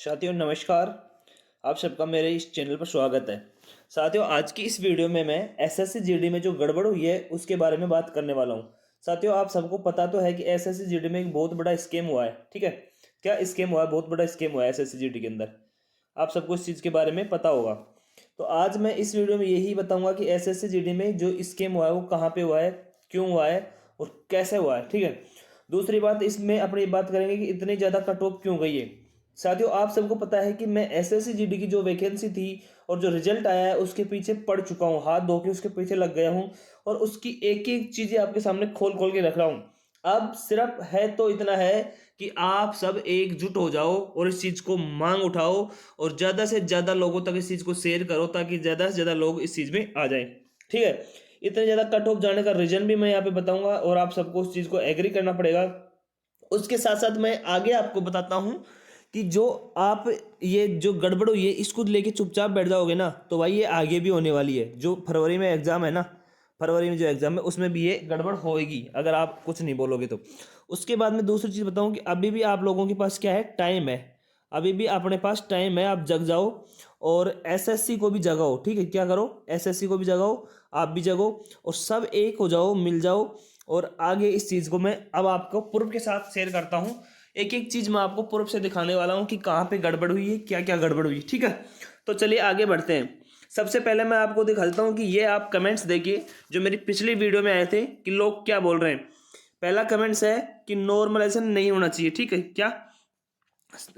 साथियों नमस्कार। आप सबका मेरे इस चैनल पर स्वागत है। साथियों आज की इस वीडियो में मैं एसएससी जीडी में जो गड़बड़ हुई है उसके बारे में बात करने वाला हूं। साथियों आप सबको पता तो है कि एसएससी जीडी में एक बहुत बड़ा स्कैम हुआ है। ठीक है, क्या स्कैम हुआ है? बहुत बड़ा स्कैम हुआ है एसएससी जीडी के अंदर। आप सबको इस चीज़ के बारे में पता होगा। तो आज मैं इस वीडियो में यही बताऊंगा कि एसएससी जीडी में जो स्कैम हुआ है वो कहाँ पे हुआ है, क्यों हुआ है और कैसे हुआ है। ठीक है, दूसरी बात इसमें अपनी बात करेंगे कि इतनी ज़्यादा कट ऑफ क्यों गई है। साथियों आप सबको पता है कि मैं एसएससी जीडी की जो वैकेंसी थी और जो रिजल्ट आया है उसके पीछे पड़ चुका हूँ, हाथ धो के उसके पीछे लग गया हूँ और उसकी एक एक चीज़ें आपके सामने खोल खोल के रख रहा हूँ। अब सिर्फ है तो इतना है कि आप सब एकजुट हो जाओ और इस चीज़ को मांग उठाओ और ज़्यादा से ज़्यादा लोगों तक इस चीज़ को शेयर करो ताकि ज़्यादा से ज़्यादा लोग इस चीज़ में आ जाएं। ठीक है, इतने ज़्यादा कट ऑफ जाने का रीजन भी मैं यहाँ पे बताऊंगा और आप सबको उस चीज़ को एग्री करना पड़ेगा। उसके साथ साथ मैं आगे आपको बताता हूँ कि जो आप ये जो गड़बड़ हुई है इसको लेके चुपचाप बैठ जाओगे ना तो भाई ये आगे भी होने वाली है। जो फरवरी में एग्ज़ाम है ना, फरवरी में जो एग्ज़ाम है उसमें भी ये गड़बड़ होएगी अगर आप कुछ नहीं बोलोगे तो। उसके बाद में दूसरी चीज़ बताऊँ कि अभी भी आप लोगों के पास क्या है, टाइम है। अभी भी अपने पास टाइम है, आप जग जाओ और एसएससी को भी जगाओ। ठीक है, क्या करो, एसएससी को भी जगाओ, आप भी जगो और सब एक हो जाओ, मिल जाओ। और आगे इस चीज़ को मैं अब आपको प्रूफ के साथ शेयर करता हूँ। एक एक चीज़ मैं आपको प्रूफ से दिखाने वाला हूँ कि कहाँ पे गड़बड़ हुई है, क्या क्या गड़बड़ हुई है। ठीक है, तो चलिए आगे बढ़ते हैं। सबसे पहले मैं आपको दिखाता हूँ कि ये आप कमेंट्स देखिए जो मेरी पिछली वीडियो में आए थे कि लोग क्या बोल रहे हैं। पहला कमेंट्स है कि नॉर्मलाइजेशन नहीं होना चाहिए। ठीक है, क्या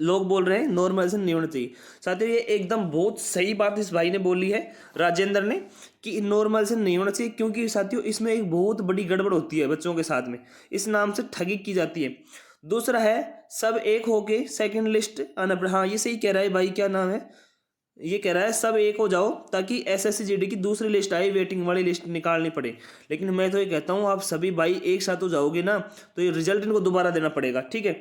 लोग बोल रहे हैं नॉर्मलाइजेशन नहीं होना चाहिए। साथियों ये एकदम बहुत सही बात इस भाई ने बोली है, राजेंद्र ने, कि नॉर्मलाइजेशन नहीं होना चाहिए क्योंकि साथियों इसमें एक बहुत बड़ी गड़बड़ होती है बच्चों के साथ में, इस नाम से ठगी की जाती है। दूसरा है सब एक होके सेकंड लिस्ट आना पड़े। हाँ ये सही कह रहा है भाई, क्या नाम है, ये कह रहा है सब एक हो जाओ ताकि एसएससी जीडी की दूसरी लिस्ट आई, वेटिंग वाली लिस्ट निकालनी पड़े। लेकिन मैं तो ये कहता हूँ आप सभी भाई एक साथ हो जाओगे ना तो ये रिजल्ट इनको दोबारा देना पड़ेगा। ठीक है,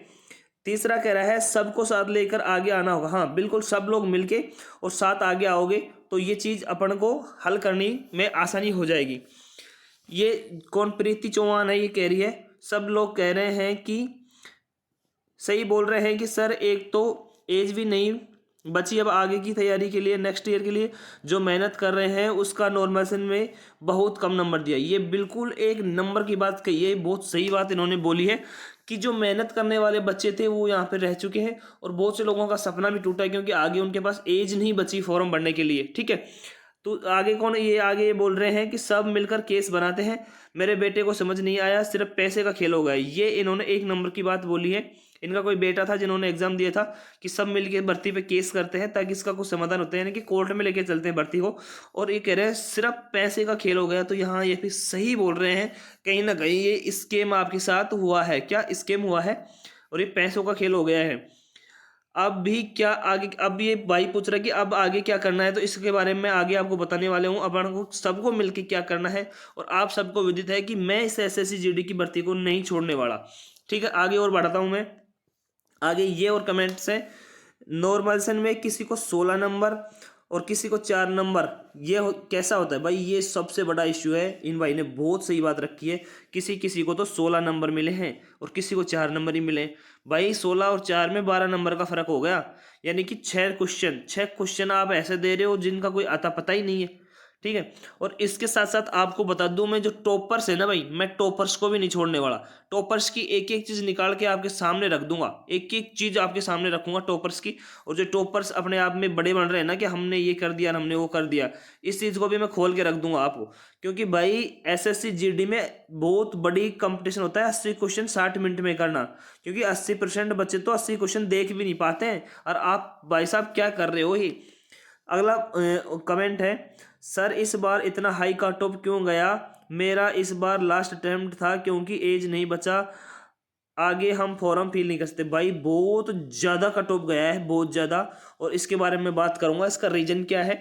तीसरा कह रहा है सबको साथ लेकर आगे आना होगा। हाँ बिल्कुल, सब लोग मिलके और साथ आगे आओगे तो ये चीज़ अपन को हल करनी में आसानी हो जाएगी। ये कौन, प्रीति चौहान है, ये कह रही है सब लोग कह रहे हैं कि सही बोल रहे हैं कि सर एक तो एज भी नहीं बची अब आगे की तैयारी के लिए, नेक्स्ट ईयर के लिए जो मेहनत कर रहे हैं उसका नॉर्मलाइजेशन में बहुत कम नंबर दिया। ये बिल्कुल एक नंबर की बात कही है, बहुत सही बात इन्होंने बोली है कि जो मेहनत करने वाले बच्चे थे वो यहाँ पे रह चुके हैं और बहुत से लोगों का सपना भी टूटा है क्योंकि आगे उनके पास एज नहीं बची फॉर्म भरने के लिए। ठीक है, तो आगे कौन, ये आगे ये बोल रहे हैं कि सब मिलकर केस बनाते हैं, मेरे बेटे को समझ नहीं आया, सिर्फ पैसे का खेल हो गया। ये इन्होंने एक नंबर की बात बोली है। इनका कोई बेटा था जिन्होंने एग्जाम दिया था कि सब मिलके भर्ती पे केस करते हैं ताकि इसका कुछ समाधान होता है, यानी कि कोर्ट में लेके चलते हैं भर्ती को। और ये कह रहे हैं सिर्फ पैसे का खेल हो गया। तो यहाँ ये फिर सही बोल रहे हैं, कहीं ना कहीं ये स्कैम आपके साथ हुआ है। क्या स्कैम हुआ है और ये पैसों का खेल हो गया है। अब भी क्या आगे, अब ये भाई पूछ रहा है कि अब आगे क्या करना है, तो इसके बारे में आगे आपको बताने वाले हूँ। अपन को सबको मिलके क्या करना है और आप सबको विदित है कि मैं इस एसएससी जीडी की भर्ती को नहीं छोड़ने वाला। ठीक है, आगे और बढ़ाता हूँ मैं। आगे ये और कमेंट्स है, नॉर्मलाइजेशन में किसी को 16 नंबर और किसी को 4 नंबर, ये कैसा होता है भाई, ये सबसे बड़ा इश्यू है। इन भाई ने बहुत सही बात रखी है, किसी किसी को तो 16 नंबर मिले हैं और किसी को 4 नंबर ही मिले। भाई 16 और 4 में 12 नंबर का फर्क हो गया, यानी कि 6 क्वेश्चन आप ऐसे दे रहे हो जिनका कोई अता पता ही नहीं है। ठीक है, और इसके साथ साथ आपको बता दूं मैं, जो टॉपर्स है ना भाई, मैं टॉपर्स को भी नहीं छोड़ने वाला। टॉपर्स की एक एक चीज निकाल के आपके सामने रख दूंगा, एक एक चीज आपके सामने रखूंगा टॉपर्स की। और जो टॉपर्स अपने आप में बड़े बन रहे हैं ना कि हमने ये कर दिया, हमने वो कर दिया, इस चीज को भी मैं खोल के रख दूंगा आपको। क्योंकि भाई एसएससी जीडी में बहुत बड़ी कंपटीशन होता है 80 क्वेश्चन 60 मिनट में करना, क्योंकि 80% बच्चे तो 80 क्वेश्चन देख भी नहीं पाते हैं। और आप भाई साहब क्या कर रहे हो ही। अगला कमेंट है, सर इस बार इतना हाई कट ऑफ क्यों गया, मेरा इस बार लास्ट अटेम्प्ट था क्योंकि एज नहीं बचा, आगे हम फॉर्म फिल नहीं कर सकते। भाई बहुत ज़्यादा कट ऑफ गया है, बहुत ज़्यादा, और इसके बारे में बात करूंगा। इसका रीजन क्या है,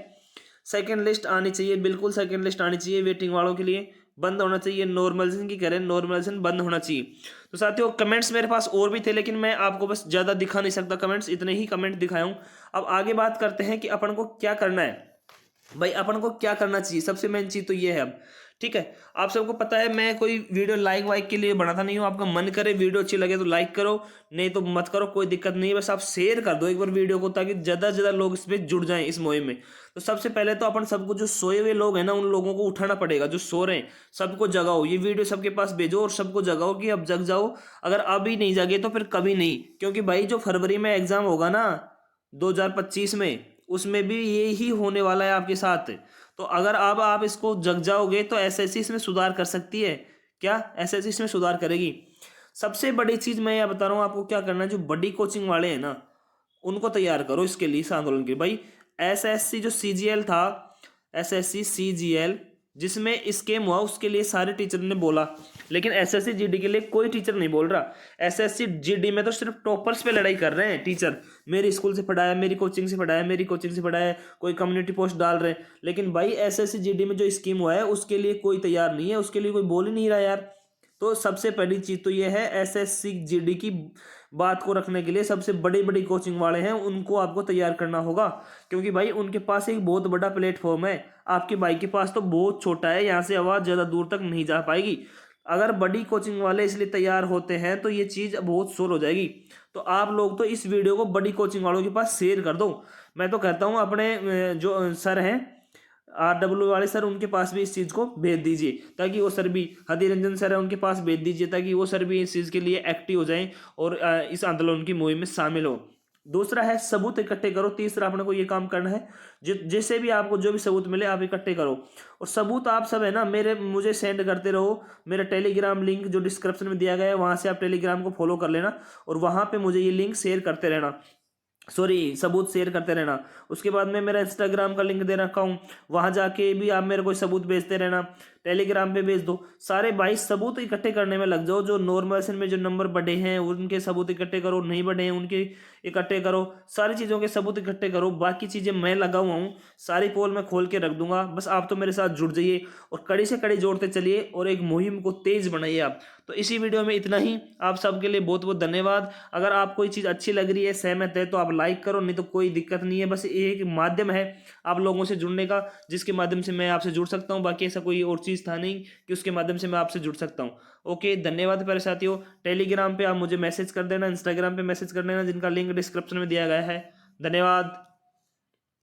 सेकंड लिस्ट आनी चाहिए, बिल्कुल सेकंड लिस्ट आनी चाहिए वेटिंग वालों के लिए, बंद होना चाहिए नॉर्मलाइजेशन की करें, नॉर्मलाइजेशन बंद होना चाहिए। तो साथियों कमेंट्स मेरे पास और भी थे लेकिन मैं आपको बस ज़्यादा दिखा नहीं सकता कमेंट्स, इतने ही कमेंट दिखाया हूँ। अब आगे बात करते हैं कि अपन को क्या करना है। भाई अपन को क्या करना चाहिए, सबसे मेन चीज़ तो ये है अब। ठीक है। आप सबको पता है मैं कोई वीडियो लाइक वाइक के लिए बनाता नहीं हूँ। आपका मन करे वीडियो अच्छी लगे तो लाइक करो, नहीं तो मत करो, कोई दिक्कत नहीं है। बस आप शेयर कर दो एक बार वीडियो को, ताकि ज़्यादा से ज़्यादा लोग इसमें जुड़ जाएं इस मुहिम में। तो सबसे पहले तो अपन सबको, जो सोए हुए लोग हैं ना, उन लोगों को उठाना पड़ेगा। जो सो रहे हैं सबको जगाओ, ये वीडियो सबके पास भेजो और सबको जगाओ कि अब जग जाओ। अगर अभी नहीं जागे तो फिर कभी नहीं, क्योंकि भाई जो फरवरी में एग्जाम होगा ना 2025 में, उसमें भी यही होने वाला है आपके साथ। तो अगर अब आप इसको जग जाओगे तो एसएससी इसमें सुधार कर सकती है। क्या एसएससी इसमें सुधार करेगी? सबसे बड़ी चीज मैं यह बता रहा हूँ आपको, क्या करना है। जो बड़ी कोचिंग वाले हैं ना, उनको तैयार करो इसके लिए, इस आंदोलन के भाई। एसएससी जो सीजीएल था, एसएससी सीजीएल जिसमें स्कैम हुआ, उसके लिए सारे टीचर ने बोला, लेकिन एसएससी जीडी के लिए कोई टीचर नहीं बोल रहा। एसएससी जीडी में तो सिर्फ टॉपर्स पे लड़ाई कर रहे हैं टीचर। मेरी स्कूल से पढ़ाया, मेरी कोचिंग से पढ़ाया, मेरी कोचिंग से पढ़ाया, कोई कम्युनिटी पोस्ट डाल रहे हैं। लेकिन भाई एसएससी जीडी में जो स्कीम हुआ है उसके लिए कोई तैयार नहीं है, उसके लिए कोई बोल ही नहीं रहा यार। तो सबसे पहली चीज तो ये है, एसएससी जीडी की बात को रखने के लिए सबसे बड़ी बड़ी कोचिंग वाले हैं उनको आपको तैयार करना होगा, क्योंकि भाई उनके पास एक बहुत बड़ा प्लेटफॉर्म है। आपके भाई के पास तो बहुत छोटा है, यहाँ से आवाज़ ज़्यादा दूर तक नहीं जा पाएगी। अगर बड़ी कोचिंग वाले इसलिए तैयार होते हैं तो ये चीज़ बहुत सोल हो जाएगी। तो आप लोग तो इस वीडियो को बड़ी कोचिंग वालों के पास शेयर कर दो। मैं तो कहता हूँ अपने जो सर हैं RW वाले सर, उनके पास भी इस चीज़ को भेज दीजिए, ताकि वो सर भी, हदी रंजन सर है उनके पास भेज दीजिए, ताकि वो सर भी इस चीज़ के लिए एक्टिव हो जाएं और इस आंदोलन की मुहिम में शामिल हो। दूसरा है सबूत इकट्ठे करो। तीसरा अपने को ये काम करना है, जिससे भी आपको जो भी सबूत मिले आप इकट्ठे करो। और सबूत आप सब है ना मुझे सेंड करते रहो। मेरा टेलीग्राम लिंक जो डिस्क्रिप्शन में दिया गया है, वहाँ से आप टेलीग्राम को फॉलो कर लेना और वहाँ पे मुझे ये लिंक शेयर करते रहना, सॉरी सबूत शेयर करते रहना। उसके बाद में मेरा इंस्टाग्राम का लिंक दे रखा हूँ, वहाँ जाके भी आप मेरे को सबूत भेजते रहना। टेलीग्राम पे भेज दो। सारे 22 सबूत इकट्ठे करने में लग जाओ। जो नॉर्मलाइजेशन में जो नंबर बढ़े हैं उनके सबूत इकट्ठे करो, नहीं बढ़े हैं उनके इकट्ठे करो, सारी चीज़ों के सबूत इकट्ठे करो। बाकी चीज़ें मैं लगा हुआ हूँ, सारी पोल मैं खोल के रख दूंगा। बस आप तो मेरे साथ जुड़ जाइए और कड़ी से कड़ी जोड़ते चलिए और एक मुहिम को तेज बनाइए आप। तो इसी वीडियो में इतना ही। आप सबके लिए बहुत बहुत धन्यवाद। अगर आप कोई चीज़ अच्छी लग रही है, सहमत है, तो आप लाइक करो, नहीं तो कोई दिक्कत नहीं है। बस ये एक माध्यम है आप लोगों से जुड़ने का, जिसके माध्यम से मैं आपसे जुड़ सकता हूँ। बाकी ऐसा कोई और चीज़ था नहीं कि उसके माध्यम से मैं आपसे जुड़ सकता हूँ। ओके, धन्यवाद प्यारे साथियों। टेलीग्राम पे आप मुझे मैसेज कर देना, इंस्टाग्राम पे मैसेज कर देना, जिनका लिंक डिस्क्रिप्शन में दिया गया है। धन्यवाद।